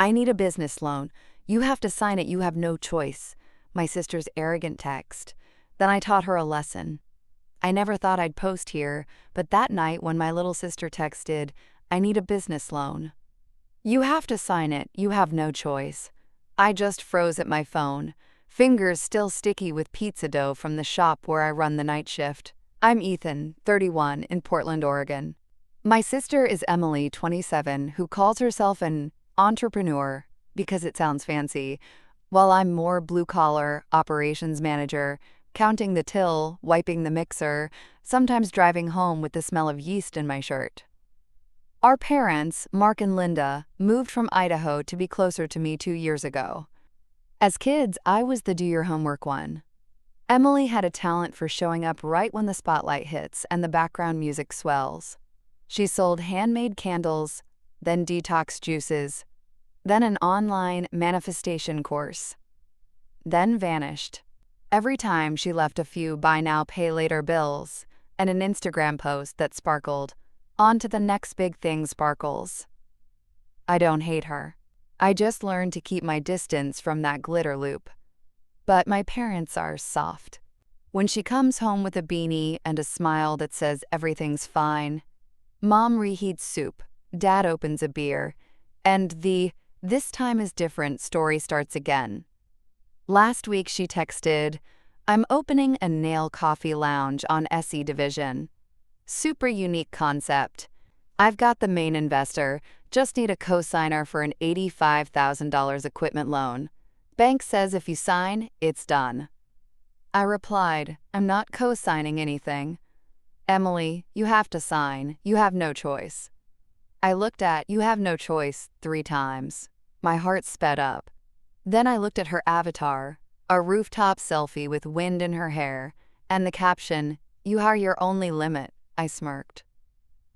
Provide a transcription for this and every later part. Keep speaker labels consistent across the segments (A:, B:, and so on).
A: I need a business loan. You have to sign it, you have no choice. My sister's arrogant text. Then I taught her a lesson. I never thought I'd post here, but that night when my little sister texted, I need a business loan. You have to sign it, you have no choice. I just froze at my phone, fingers still sticky with pizza dough from the shop where I run the night shift. I'm Ethan, 31, in Portland, Oregon. My sister is Emily, 27, who calls herself an entrepreneur because it sounds fancy, while I'm more blue-collar, operations manager, counting the till, wiping the mixer, sometimes driving home with the smell of yeast in my shirt. Our parents, Mark and Linda, moved from Idaho to be closer to me 2 years ago. As kids, I was the do-your-homework one. Emily had a talent for showing up right when the spotlight hits and the background music swells. She sold handmade candles, then detox juices, then an online manifestation course, then vanished. Every time she left a few buy now, pay later bills and an Instagram post that sparkled, on to the next big thing sparkles. I don't hate her. I just learned to keep my distance from that glitter loop. But my parents are soft. When she comes home with a beanie and a smile that says everything's fine, Mom reheats soup, Dad opens a beer, and the "this time is different" story starts again. Last week she texted, I'm opening a nail coffee lounge on SE Division. Super unique concept. I've got the main investor, just need a co-signer for an $85,000 equipment loan. Bank says if you sign, it's done. I replied, I'm not co-signing anything. Emily, you have to sign, you have no choice. I looked at you have no choice 3 times. My heart sped up. Then I looked at her avatar, a rooftop selfie with wind in her hair, and the caption, you are your only limit. I smirked.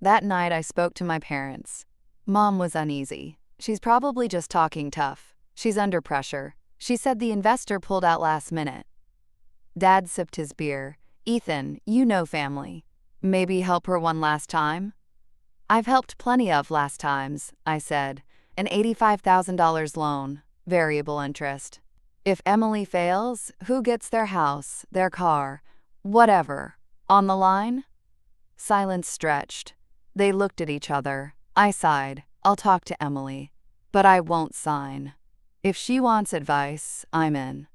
A: That night I spoke to my parents. Mom was uneasy. She's probably just talking tough. She's under pressure. She said the investor pulled out last minute. Dad sipped his beer. Ethan, you know family. Maybe help her one last time? I've helped plenty of last times, I said. An $85,000 loan, variable interest. If Emily fails, who gets their house, their car, whatever, on the line? Silence stretched. They looked at each other. I sighed. I'll talk to Emily. But I won't sign. If she wants advice, I'm in.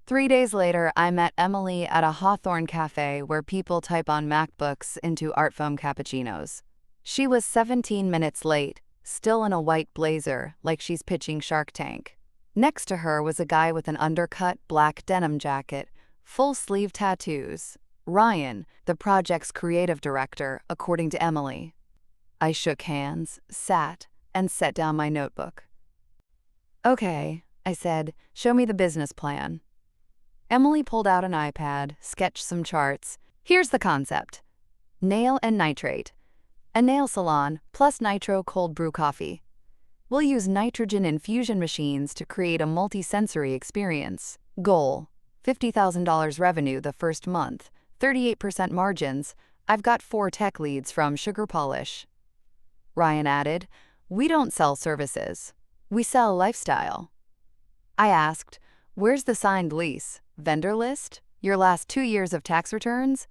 A: 3 days later, I met Emily at a Hawthorne cafe where people type on MacBooks into art foam cappuccinos. She was 17 minutes late, still in a white blazer, like she's pitching Shark Tank. Next to her was a guy with an undercut black denim jacket, full-sleeve tattoos. Ryan, the project's creative director, according to Emily. I shook hands, sat, and set down my notebook. Okay, I said, show me the business plan. Emily pulled out an iPad, sketched some charts. Here's the concept. Nail and nitrate. A nail salon plus nitro cold brew coffee. We'll use nitrogen infusion machines to create a multi-sensory experience. Goal, $50,000 revenue the first month. 38% margins. I've got 4 tech leads from Sugar Polish. Ryan added, we don't sell services. We sell lifestyle. I asked, where's the signed lease? Vendor list? Your last 2 years of tax returns?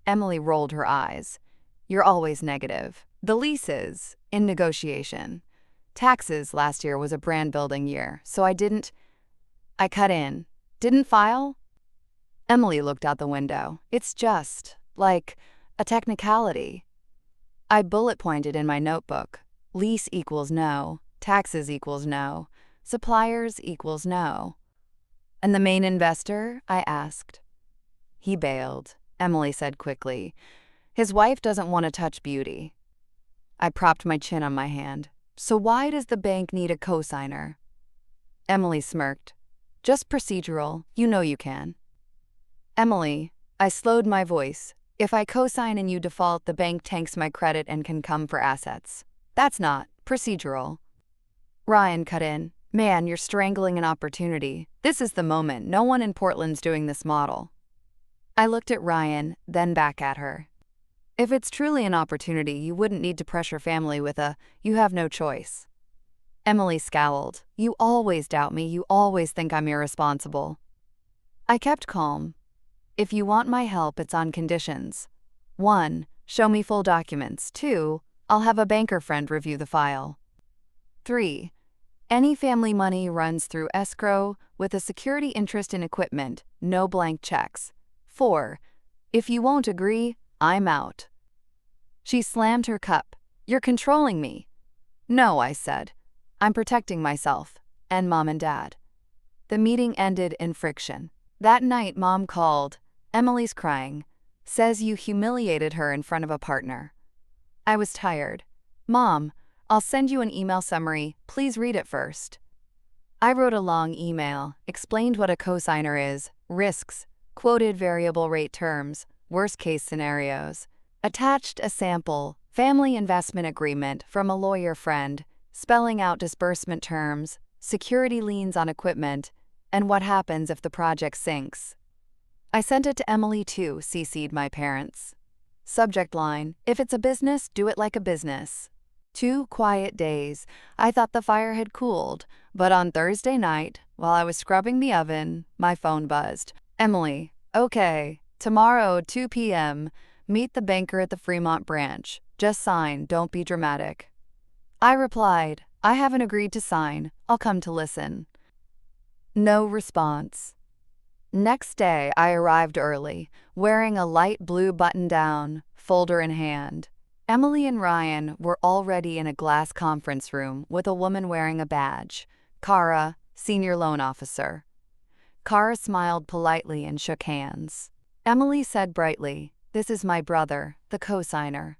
A: Emily rolled her eyes. You're always negative. The lease is in negotiation. Taxes last year was a brand building year, so I cut in. Didn't file? Emily looked out the window. It's just, like, a technicality. I bullet pointed in my notebook. Lease equals no. Taxes equals no. Suppliers equals no. And the main investor? I asked. He bailed, Emily said quickly. His wife doesn't want to touch beauty. I propped my chin on my hand. So why does the bank need a co-signer? Emily smirked. Just procedural. You know you can. Emily, I slowed my voice. If I co-sign and you default, the bank tanks my credit and can come for assets. That's not procedural. Ryan cut in. Man, you're strangling an opportunity. This is the moment. No one in Portland's doing this model. I looked at Ryan, then back at her. If it's truly an opportunity, you wouldn't need to pressure family with a, you have no choice. Emily scowled. You always doubt me. You always think I'm irresponsible. I kept calm. If you want my help, it's on conditions. 1. Show me full documents. 2. I'll have a banker friend review the file. 3. Any family money runs through escrow with a security interest in equipment, no blank checks. 4. If you won't agree, I'm out. She slammed her cup. You're controlling me. No, I said. I'm protecting myself, and Mom and Dad. The meeting ended in friction. That night, Mom called. Emily's crying. Says you humiliated her in front of a partner. I was tired. Mom, I'll send you an email summary. Please read it first. I wrote a long email, explained what a cosigner is, risks, quoted variable rate terms, worst-case scenarios, attached a sample family investment agreement from a lawyer friend, spelling out disbursement terms, security liens on equipment, and what happens if the project sinks. I sent it to Emily too, CC'd my parents. Subject line, if it's a business, do it like a business. 2 quiet days. I thought the fire had cooled, but on Thursday night, while I was scrubbing the oven, my phone buzzed. Emily, okay, tomorrow 2 p.m., meet the banker at the Fremont branch. Just sign, don't be dramatic. I replied, I haven't agreed to sign. I'll come to listen. No response. Next day, I arrived early, wearing a light blue button-down, folder in hand. Emily and Ryan were already in a glass conference room with a woman wearing a badge, Kara, senior loan officer. Kara smiled politely and shook hands. Emily said brightly, this is my brother, the cosigner.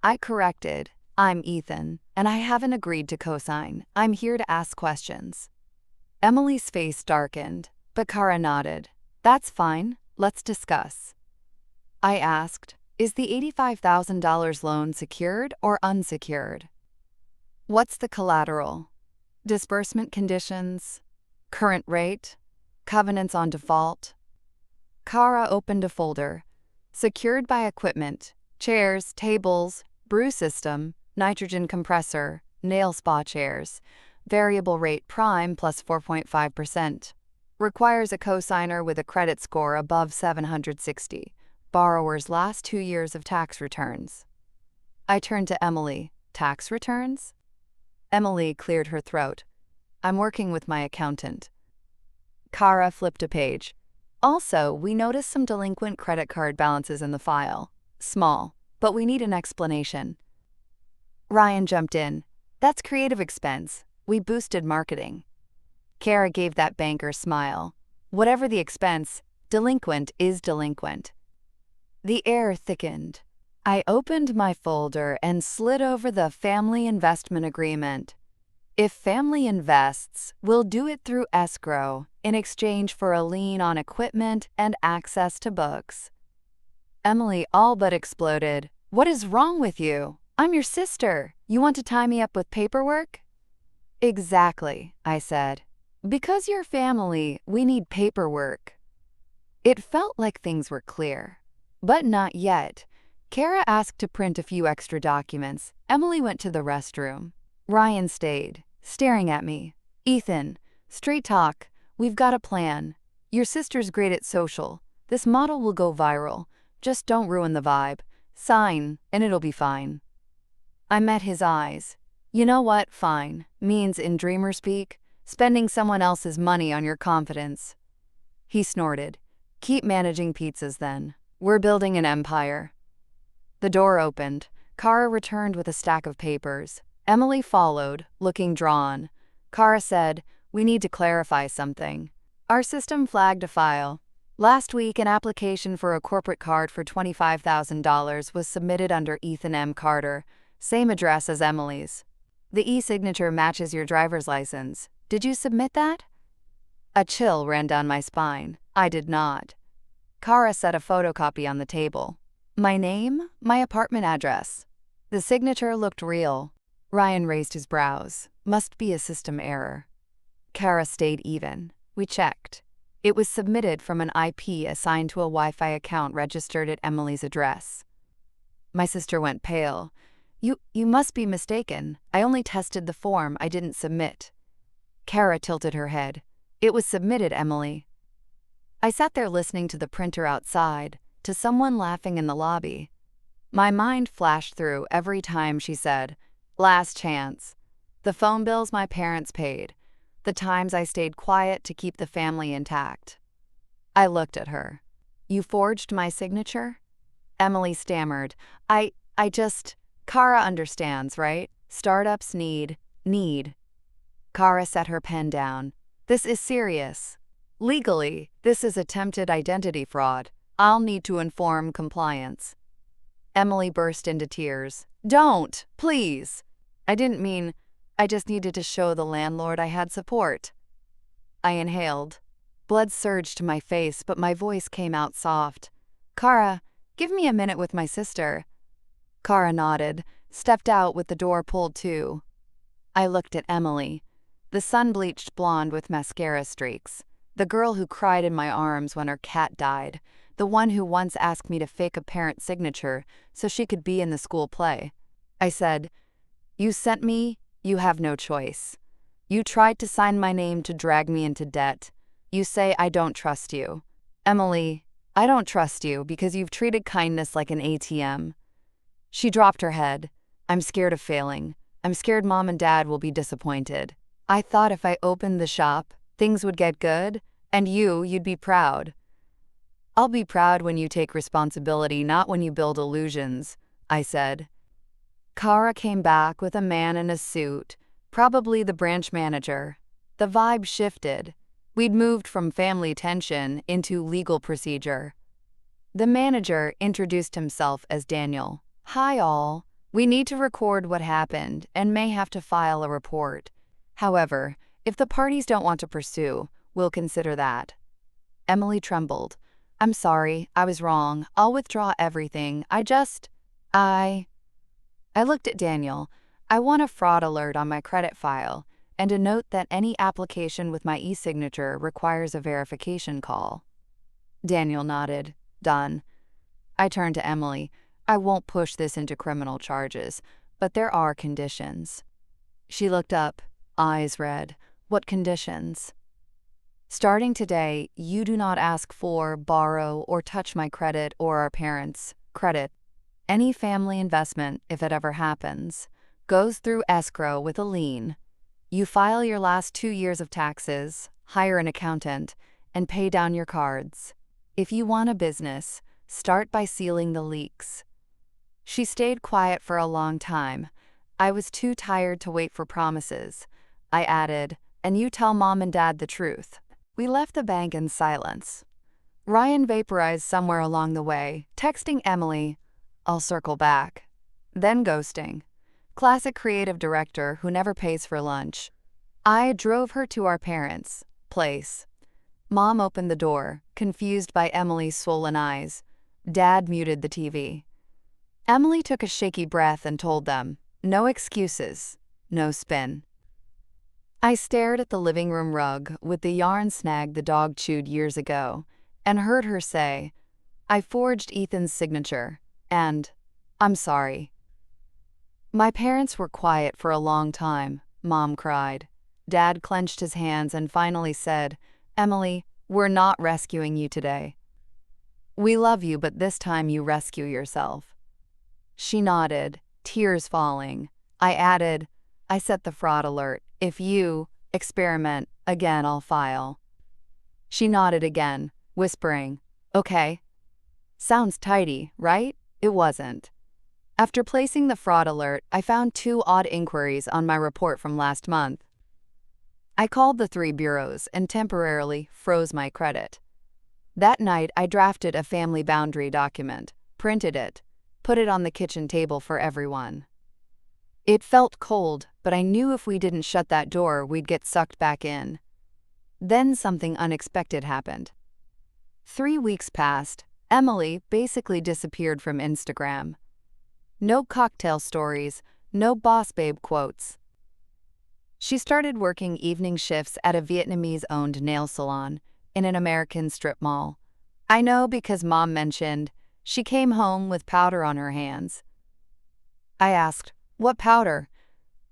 A: I corrected, I'm Ethan, and I haven't agreed to cosign. I'm here to ask questions. Emily's face darkened, but Kara nodded. That's fine, let's discuss. I asked, is the $85,000 loan secured or unsecured? What's the collateral? Disbursement conditions? Current rate? Covenants on default? Kara opened a folder. Secured by equipment, chairs, tables, brew system, nitrogen compressor, nail spa chairs, variable rate prime plus 4.5%. Requires a cosigner with a credit score above 760. Borrower's last 2 years of tax returns. I turned to Emily. Tax returns? Emily cleared her throat. I'm working with my accountant. Kara flipped a page. Also, we noticed some delinquent credit card balances in the file. Small, but we need an explanation. Ryan jumped in. That's creative expense. We boosted marketing. Kara gave that banker smile. Whatever the expense, delinquent is delinquent. The air thickened. I opened my folder and slid over the family investment agreement. If family invests, we'll do it through escrow in exchange for a lien on equipment and access to books. Emily all but exploded. What is wrong with you? I'm your sister. You want to tie me up with paperwork? Exactly, I said. Because you're family, we need paperwork. It felt like things were clear. But not yet. Kara asked to print a few extra documents. Emily went to the restroom. Ryan stayed, staring at me. Ethan, straight talk. We've got a plan. Your sister's great at social. This model will go viral. Just don't ruin the vibe. Sign, and it'll be fine. I met his eyes. You know what fine means in dreamer speak? Spending someone else's money on your confidence. He snorted. Keep managing pizzas then. We're building an empire. The door opened. Kara returned with a stack of papers. Emily followed, looking drawn. Kara said, we need to clarify something. Our system flagged a file. Last week, an application for a corporate card for $25,000 was submitted under Ethan M. Carter, same address as Emily's. The e-signature matches your driver's license. Did you submit that? A chill ran down my spine. I did not. Kara set a photocopy on the table. My name, my apartment address. The signature looked real. Ryan raised his brows. Must be a system error. Kara stayed even. We checked. It was submitted from an IP assigned to a Wi-Fi account registered at Emily's address. My sister went pale. You must be mistaken. I only tested the form, I didn't submit. Kara tilted her head. It was submitted, Emily. I sat there listening to the printer outside, to someone laughing in the lobby. My mind flashed through every time she said, "Last chance." The phone bills my parents paid, the times I stayed quiet to keep the family intact. I looked at her. "You forged my signature?" Emily stammered. I just, Kara understands, right? Startups need. Kara set her pen down. "This is serious. Legally, this is attempted identity fraud. I'll need to inform compliance." Emily burst into tears. "Don't, please." "I didn't mean, I just needed to show the landlord I had support." I inhaled. Blood surged to my face, but my voice came out soft. "Kara, give me a minute with my sister." Kara nodded, stepped out with the door pulled to. I looked at Emily, the sun-bleached blonde with mascara streaks, the girl who cried in my arms when her cat died, the one who once asked me to fake a parent signature so she could be in the school play. I said, "You sent me, you have no choice. You tried to sign my name to drag me into debt. You say I don't trust you. Emily, I don't trust you because you've treated kindness like an ATM." She dropped her head. "I'm scared of failing. I'm scared Mom and Dad will be disappointed. I thought if I opened the shop, things would get good, and you'd be proud." "I'll be proud when you take responsibility, not when you build illusions," I said. Kara came back with a man in a suit, probably the branch manager. The vibe shifted. We'd moved from family tension into legal procedure. The manager introduced himself as Daniel. "Hi all. We need to record what happened and may have to file a report. However, if the parties don't want to pursue, we'll consider that." Emily trembled. "I'm sorry, I was wrong. I'll withdraw everything. I looked at Daniel. "I want a fraud alert on my credit file, and a note that any application with my e-signature requires a verification call." Daniel nodded. "Done." I turned to Emily. "I won't push this into criminal charges, but there are conditions." She looked up, eyes red. "What conditions?" "Starting today, you do not ask for, borrow, or touch my credit or our parents' credit. Any family investment, if it ever happens, goes through escrow with a lien. You file your last 2 years of taxes, hire an accountant, and pay down your cards. If you want a business, start by sealing the leaks." She stayed quiet for a long time. I was too tired to wait for promises. I added, "And you tell Mom and Dad the truth." We left the bank in silence. Ryan vaporized somewhere along the way, texting Emily, "I'll circle back." Then ghosting. Classic creative director who never pays for lunch. I drove her to our parents' place. Mom opened the door, confused by Emily's swollen eyes. Dad muted the TV. Emily took a shaky breath and told them, "No excuses, no spin." I stared at the living room rug with the yarn snag the dog chewed years ago, and heard her say, "I forged Ethan's signature, and I'm sorry." My parents were quiet for a long time. Mom cried. Dad clenched his hands and finally said, "Emily, we're not rescuing you today. We love you, but this time you rescue yourself." She nodded, tears falling. I added, "I set the fraud alert. If you experiment again, I'll file." She nodded again, whispering, "Okay." Sounds tidy, right? It wasn't. After placing the fraud alert, I found 2 odd inquiries on my report from last month. I called the 3 bureaus and temporarily froze my credit. That night, I drafted a family boundary document, printed it, put it on the kitchen table for everyone. It felt cold, but I knew if we didn't shut that door, we'd get sucked back in. Then something unexpected happened. 3 weeks passed. Emily basically disappeared from Instagram. No cocktail stories, no boss babe quotes. She started working evening shifts at a Vietnamese-owned nail salon in an American strip mall. I know because Mom mentioned she came home with powder on her hands. I asked, "What powder?"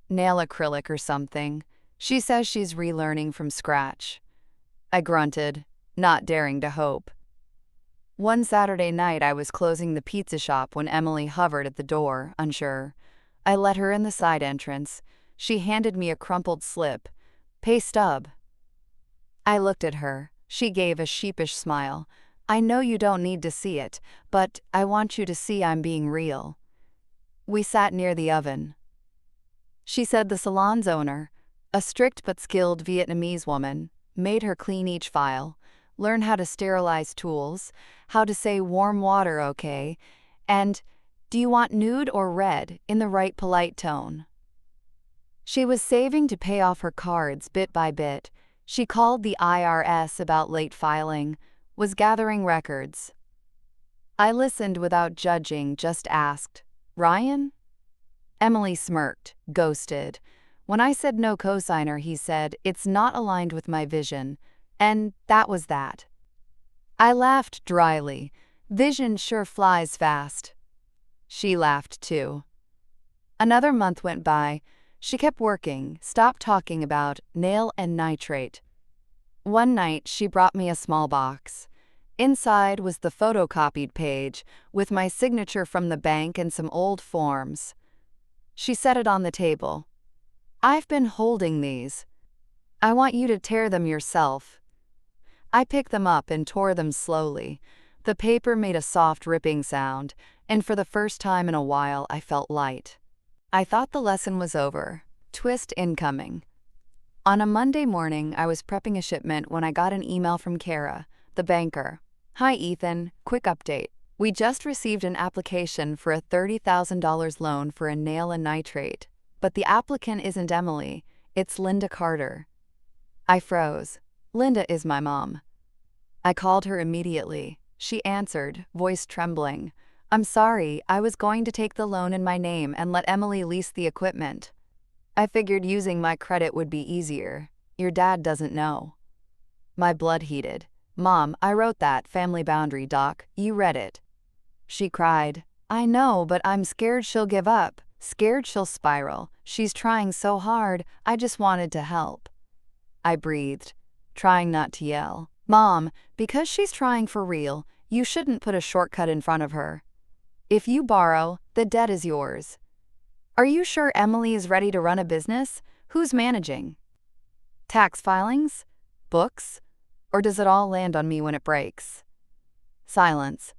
A: "Nail acrylic or something. She says she's relearning from scratch." I grunted, not daring to hope. One Saturday night I was closing the pizza shop when Emily hovered at the door, unsure. I let her in the side entrance. She handed me a crumpled slip. "Pay stub." I looked at her. She gave a sheepish smile. "I know you don't need to see it, but I want you to see I'm being real." We sat near the oven. She said the salon's owner, a strict but skilled Vietnamese woman, made her clean each file, learn how to sterilize tools, how to say warm water okay, and "Do you want nude or red?" in the right polite tone. She was saving to pay off her cards bit by bit. She called the IRS about late filing, was gathering records. I listened without judging, just asked, "Ryan?" Emily smirked, ghosted. When I said no cosigner, he said, "It's not aligned with my vision." And that was that. I laughed dryly. Vision sure flies fast. She laughed too. Another month went by. She kept working, stopped talking about nail and nitrate. One night, she brought me a small box. Inside was the photocopied page, with my signature from the bank and some old forms. She set it on the table. "I've been holding these. I want you to tear them yourself." I picked them up and tore them slowly. The paper made a soft ripping sound, and for the first time in a while I felt light. I thought the lesson was over. Twist incoming. On a Monday morning, I was prepping a shipment when I got an email from Kara, the banker. "Hi Ethan, quick update. We just received an application for a $30,000 loan for a nail and nitrate, but the applicant isn't Emily, it's Linda Carter." I froze. Linda is my mom. I called her immediately. She answered, voice trembling. "I'm sorry, I was going to take the loan in my name and let Emily lease the equipment. I figured using my credit would be easier. Your dad doesn't know." My blood heated. "Mom, I wrote that family boundary doc. You read it." She cried. "I know, but I'm scared she'll give up. Scared she'll spiral. She's trying so hard. I just wanted to help." I breathed, trying not to yell. "Mom, because she's trying for real, you shouldn't put a shortcut in front of her. If you borrow, the debt is yours. Are you sure Emily is ready to run a business? Who's managing? Tax filings? Books? Or does it all land on me when it breaks?" Silence.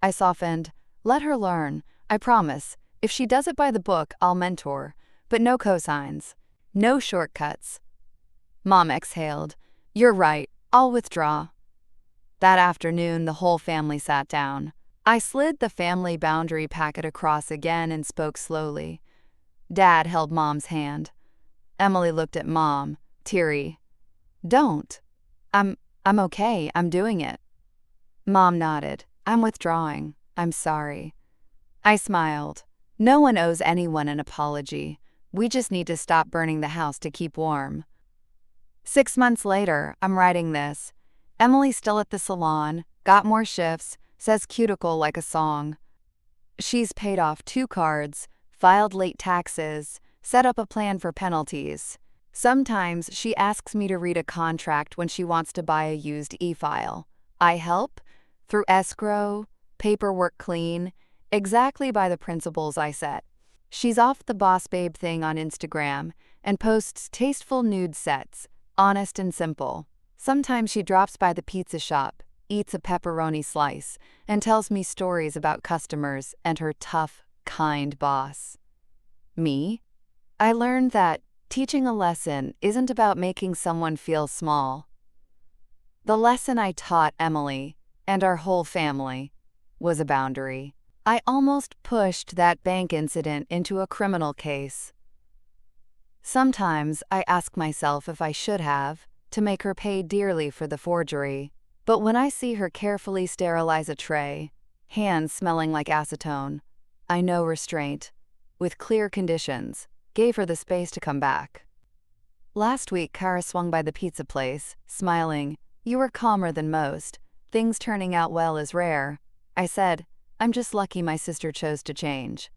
A: I softened. "Let her learn. I promise. If she does it by the book, I'll mentor. But no cosigns. No shortcuts." Mom exhaled. "You're right. I'll withdraw." That afternoon, the whole family sat down. I slid the family boundary packet across again and spoke slowly. Dad held Mom's hand. Emily looked at Mom, teary. "Don't." I'm okay. I'm doing it." Mom nodded. "I'm withdrawing. I'm sorry." I smiled. No one owes anyone an apology. We just need to stop burning the house to keep warm. 6 months later, I'm writing this. Emily's still at the salon, got more shifts, says cuticle like a song. She's paid off 2 cards, filed late taxes, set up a plan for penalties. Sometimes she asks me to read a contract when she wants to buy a used e-file. I help, through escrow, paperwork clean, exactly by the principles I set. She's off the boss babe thing on Instagram and posts tasteful nude sets, honest and simple. Sometimes she drops by the pizza shop, eats a pepperoni slice, and tells me stories about customers and her tough, kind boss. Me? I learned that teaching a lesson isn't about making someone feel small. The lesson I taught Emily, and our whole family, was a boundary. I almost pushed that bank incident into a criminal case. Sometimes I ask myself if I should have, to make her pay dearly for the forgery. But when I see her carefully sterilize a tray, hands smelling like acetone, I know restraint, with clear conditions, gave her the space to come back. Last week, Kara swung by the pizza place, smiling. "You were calmer than most. Things turning out well is rare." I said, "I'm just lucky my sister chose to change."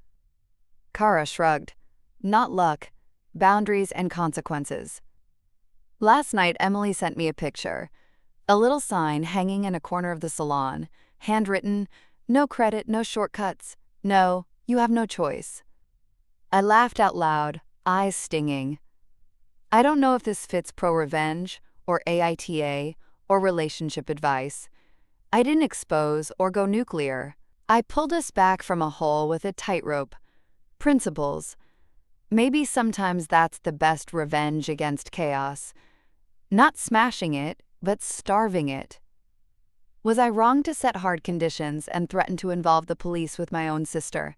A: Kara shrugged. Not luck. Boundaries and consequences. Last night, Emily sent me a picture. A little sign hanging in a corner of the salon, handwritten, "No credit, no shortcuts. No, you have no choice." I laughed out loud, eyes stinging. I don't know if this fits pro-revenge, or AITA, or relationship advice. I didn't expose or go nuclear. I pulled us back from a hole with a tightrope. Principles. Maybe sometimes that's the best revenge against chaos. Not smashing it, but starving it. Was I wrong to set hard conditions and threaten to involve the police with my own sister?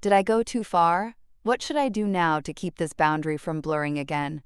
A: Did I go too far? What should I do now to keep this boundary from blurring again?